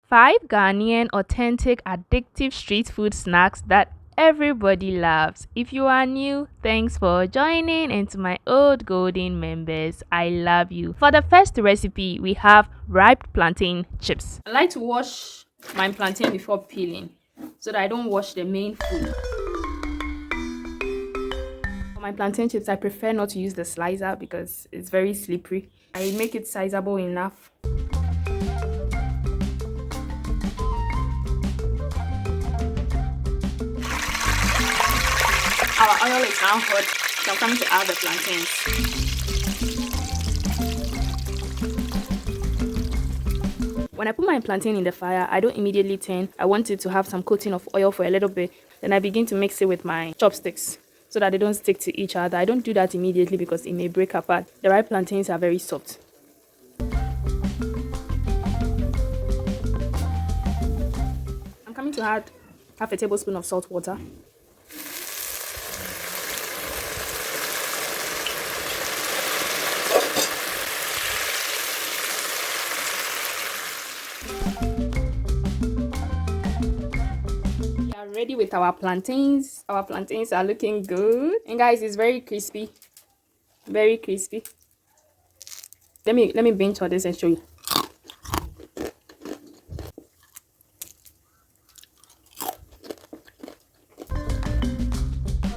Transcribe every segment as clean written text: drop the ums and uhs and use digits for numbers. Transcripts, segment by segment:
5 Ghanaian authentic addictive street food snacks that everybody loves. If you are new, thanks for joining, and to my old golden members, I love you. For the first recipe, we have ripe plantain chips. I like to wash my plantain before peeling so that I don't wash the main food. For my plantain chips, I prefer not to use the slicer because it's very slippery. I make it sizable enough. Our oil is now hot, so I'm coming to add the plantains. When I put my plantain in the fire, I don't immediately turn. I want it to have some coating of oil for a little bit. Then I begin to mix it with my chopsticks so that they don't stick to each other. I don't do that immediately because it may break apart. The ripe plantains are very soft. I'm coming to add half a tablespoon of salt water. Ready with our plantains. Our plantains are looking good, and guys, it's very crispy, very crispy. Let me binge all this and show you.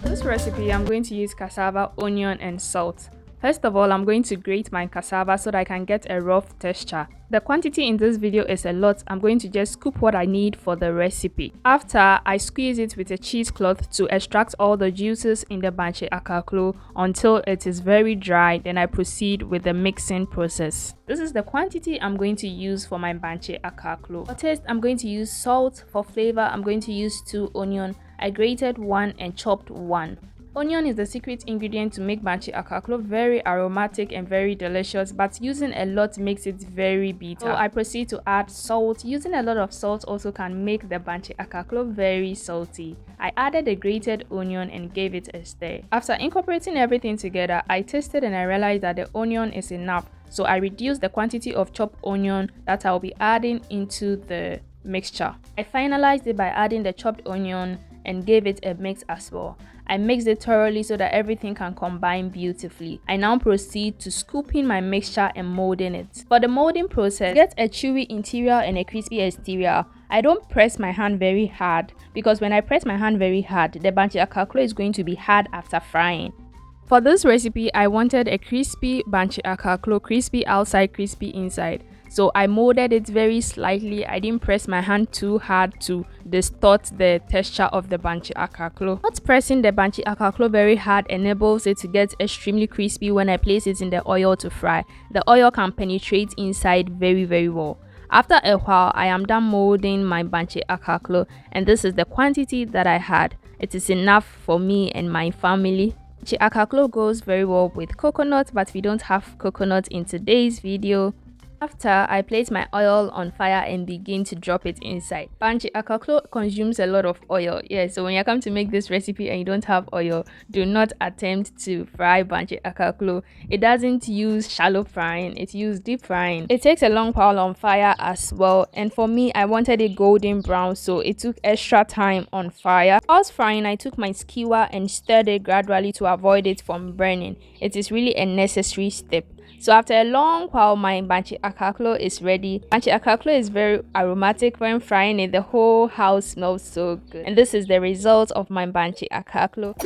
For this recipe, I'm going to use cassava, onion, and salt. First of all, I'm going to grate my cassava so that I can get a rough texture. The quantity in this video is a lot. I'm going to just scoop what I need for the recipe. After, I squeeze it with a cheesecloth to extract all the juices in the banche akaklo until it is very dry. Then I proceed with the mixing process. This is the quantity I'm going to use for my banche akaklo. For taste, I'm going to use salt. For flavor, I'm going to use 2 onions. I grated 1 and chopped 1. Onion is the secret ingredient to make banche akaklo very aromatic and very delicious, but using a lot makes it very bitter. So I proceed to add salt. Using a lot of salt also can make the banche akaklo very salty. I added a grated onion and gave it a stir. After incorporating everything together, I tasted and I realized that the onion is enough. So I reduced the quantity of chopped onion that I'll be adding into the mixture. I finalized it by adding the chopped onion and gave it a mix as well. I mixed it thoroughly so that everything can combine beautifully. I now proceed to scooping my mixture and molding it. For the molding process, get a chewy interior and a crispy exterior. I don't press my hand very hard because when I press my hand very hard, the banche akaklo is going to be hard after frying. For this recipe, I wanted a crispy banche akaklo, crispy outside, crispy inside. So I molded it very slightly. I didn't press my hand too hard to distort the texture of the banche akaklo. Not pressing the banche akaklo very hard enables it to get extremely crispy when I place it in the oil to fry. The oil can penetrate inside very well. After a while, I am done molding my banche akaklo, and this is the quantity that I had. It is enough for me and my family. Banche akaklo goes very well with coconut, but we don't have coconut in today's video. After, I place my oil on fire and begin to drop it inside. Banche akaklo consumes a lot of oil. Yeah, so when you come to make this recipe and you don't have oil, do not attempt to fry banche akaklo. It doesn't use shallow frying, it uses deep frying. It takes a long while on fire as well, and for me, I wanted it golden brown, so it took extra time on fire. Whilst frying, I took my skewer and stirred it gradually to avoid it from burning. It is really a necessary step. So after a long while, my banche akaklo is ready. Banche akaklo is very aromatic. When frying it, the whole house smells so good. And this is the result of my banche akaklo.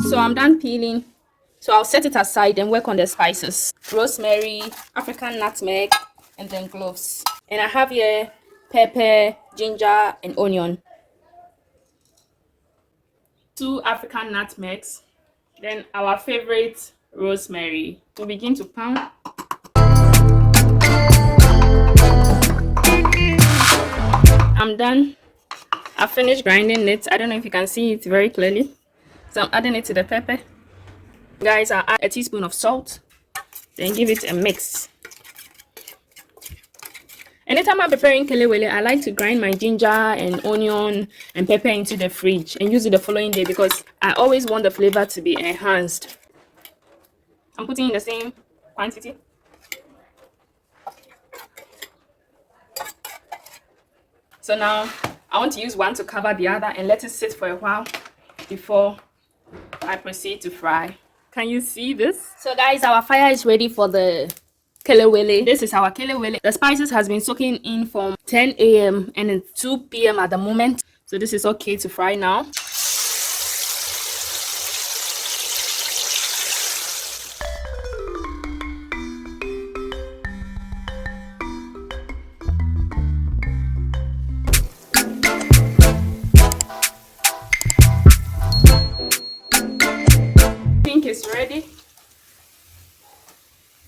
So I'm done peeling. So I'll set it aside and work on the spices. Rosemary, African nutmeg, and then cloves. And I have here pepper, ginger, and onion. 2 African nutmegs. Then our favorite rosemary. We'll begin to pound. I'm done. I finished grinding it. I don't know if you can see it very clearly. So I'm adding it to the pepper. Guys, I'll add a teaspoon of salt. Then give it a mix. Anytime I'm preparing kelewele, I like to grind my ginger and onion and pepper into the fridge and use it the following day because I always want the flavor to be enhanced. I'm putting in the same quantity. So now I want to use one to cover the other and let it sit for a while before I proceed to fry. Can you see this? So guys, our fire is ready for the kelewele. This is our kelewele. The spices has been soaking in from 10 a.m. and it's 2 p.m. at the moment. So this is okay to fry now. Is ready.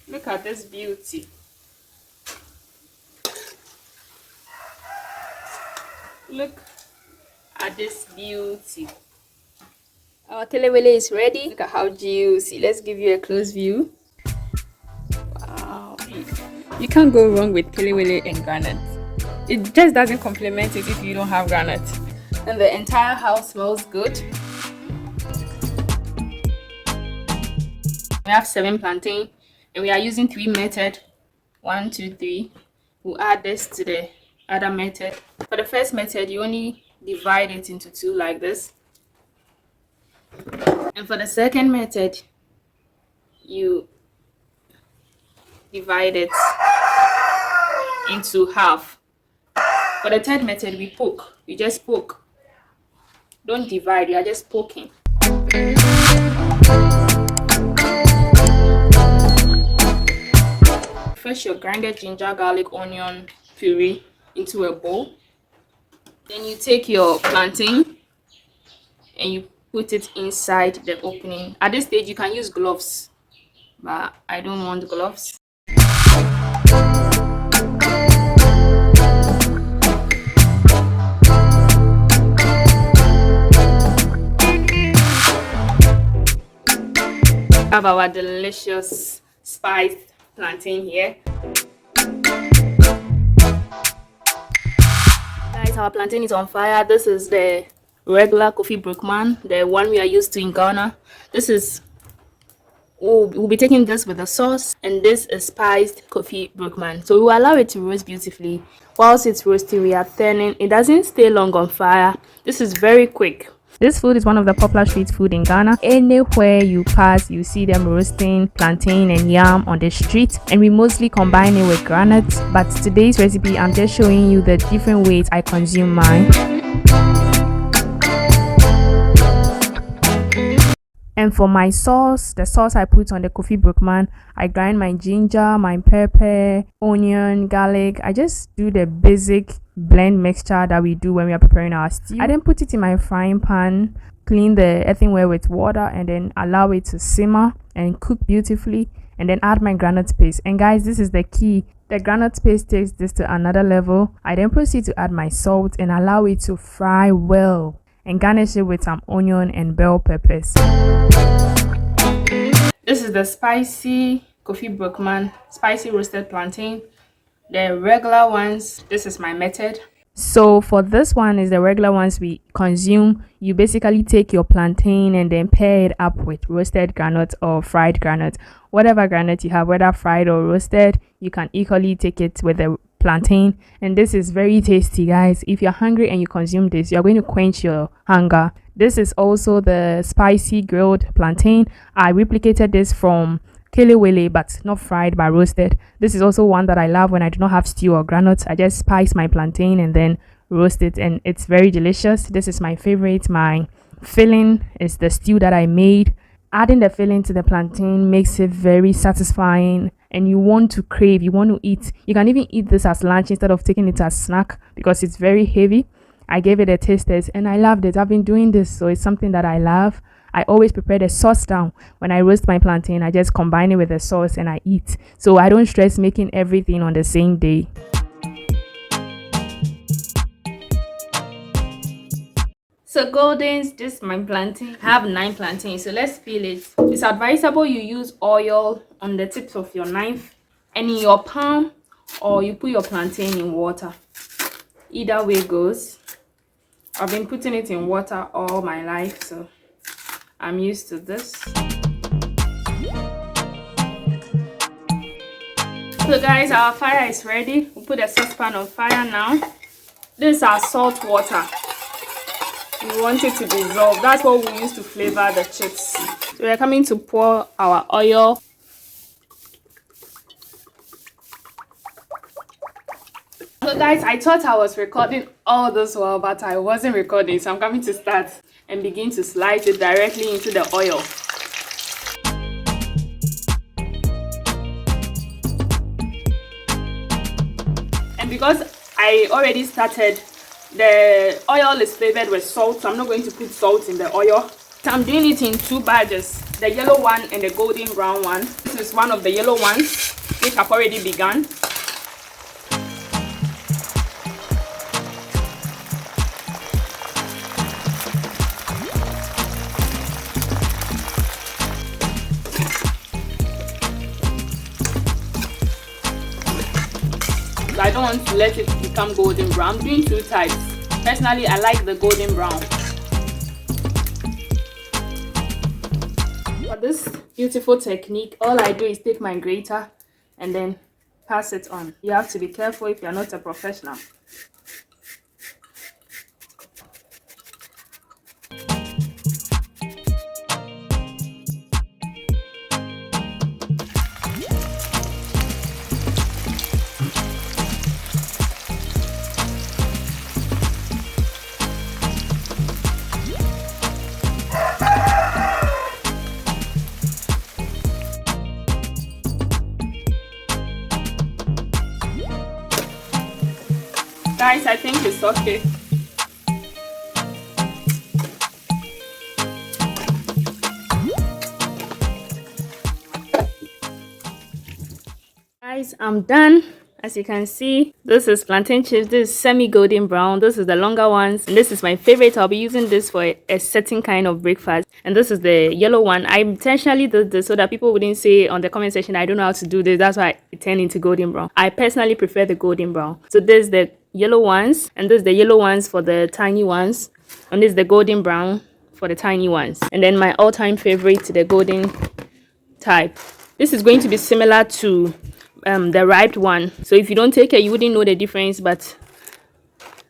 Look at this beauty. Look at this beauty. Our kelewele is ready. Look at how juicy. Let's give you a close view. Wow. You can't go wrong with kelewele and granite. It just doesn't complement it if you don't have granite. And the entire house smells good. We have 7 plantain and we are using 3 method. 1, 2, 3. We'll add this to the other method. For the first method, you only divide it into 2 like this. And for the second method, you divide it into half. For the third method, we poke. You just poke. Don't divide, you are just poking. First, your grinded ginger, garlic, onion puree into a bowl. Then you take your plantain and you put it inside the opening. At this stage, you can use gloves, but I don't want gloves. We have our delicious spiced plantain here. Guys, our plantain is on fire. This is the regular coffee brookman, the one we are used to in Ghana. This is, we'll be taking this with the sauce, and this is spiced coffee brookman. So we will allow it to roast beautifully. Whilst it's roasting, we are turning. It doesn't stay long on fire. This is very quick. This food is one of the popular street food in Ghana. Anywhere you pass, you see them roasting plantain and yam on the street, and we mostly combine it with granite. But today's recipe, I'm just showing you the different ways I consume mine. And for my sauce, the sauce I put on the coffee brookman, I grind my ginger, my pepper, onion, garlic. I just do the basic blend mixture that we do when we are preparing our stew. I then put it in my frying pan, clean the earthenware with water, and then allow it to simmer and cook beautifully, and then add my granite paste. And guys, this is the key. The granite paste takes this to another level. I then proceed to add my salt and allow it to fry well, and garnish it with some onion and bell peppers. This is the spicy coffee brookman, spicy roasted plantain. The regular ones, this is my method. So for this one is the regular ones we consume. You basically take your plantain and then pair it up with roasted granite or fried granite. Whatever granite you have, whether fried or roasted, you can equally take it with the plantain. And this is very tasty, guys. If you're hungry and you consume this, you're going to quench your hunger. This is also the spicy grilled plantain. I replicated this from Kelewele, but not fried but roasted. This is also one that I love when I do not have stew or granite. I just spice my plantain and then roast it, and it's very delicious. This is my favorite. My filling is the stew that I made. Adding the filling to the plantain makes it very satisfying, and you want to crave, you want to eat. You can even eat this as lunch instead of taking it as snack because it's very heavy. I gave it a taste test and I loved it. I've been doing this, so it's something that I love. I always prepare the sauce down. When I roast my plantain, I just combine it with the sauce and I eat. So I don't stress making everything on the same day. So Goldens, this is my plantain. I have 9 plantains, so let's peel it. It's advisable you use oil on the tips of your knife and in your palm or you put your plantain in water. Either way goes. I've been putting it in water all my life, so I'm used to this. So guys, our fire is ready. We'll put a saucepan on fire now. This is our salt water. We want it to dissolve. That's what we use to flavor the chips. So we're coming to pour our oil. So guys, I thought I was recording all this while, but I wasn't recording. So I'm coming to start and begin to slide it directly into the oil. And because I already started, the oil is flavored with salt, so I'm not going to put salt in the oil. So I'm doing it in 2 batches, the yellow one and the golden brown one. This is one of the yellow ones, which have already begun. I don't want to let it become golden brown. I'm doing 2 types. Personally, I like the golden brown. For this beautiful technique, all I do is take my grater and then pass it on. You have to be careful if you're not a professional. Guys, I think it's okay. Guys, I'm done. As you can see, this is plantain chips. This is semi-golden brown. This is the longer ones. And this is my favorite. I'll be using this for a certain kind of breakfast. And this is the yellow one. I intentionally did this so that people wouldn't say on the comment section, I don't know how to do this. That's why it turned into golden brown. I personally prefer the golden brown. So this is the yellow ones. And this is the yellow ones for the tiny ones. And this is the golden brown for the tiny ones. And then my all-time favorite, the golden type. This is going to be similar to the ripe one, so if you don't take it you wouldn't know the difference, but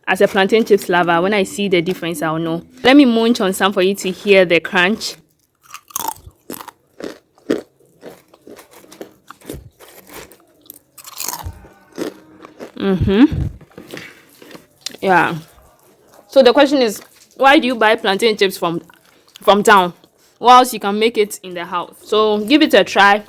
as a plantain chips lover, when I see the difference I'll know. Let me munch on some for you to hear the crunch. Yeah, so the question is, why do you buy plantain chips from town whilst you can make it in the house? So give it a try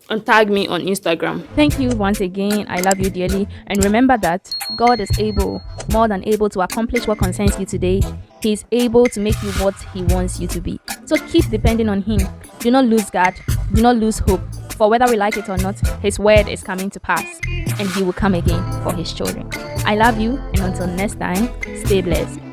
and tag me on Instagram. Thank you once again. I love you dearly. And remember that God is able, more than able, to accomplish what concerns you today. He is able to make you what He wants you to be. So keep depending on Him. Do not lose God. Do not lose hope. For whether we like it or not, His word is coming to pass. And He will come again for His children. I love you. And until next time, stay blessed.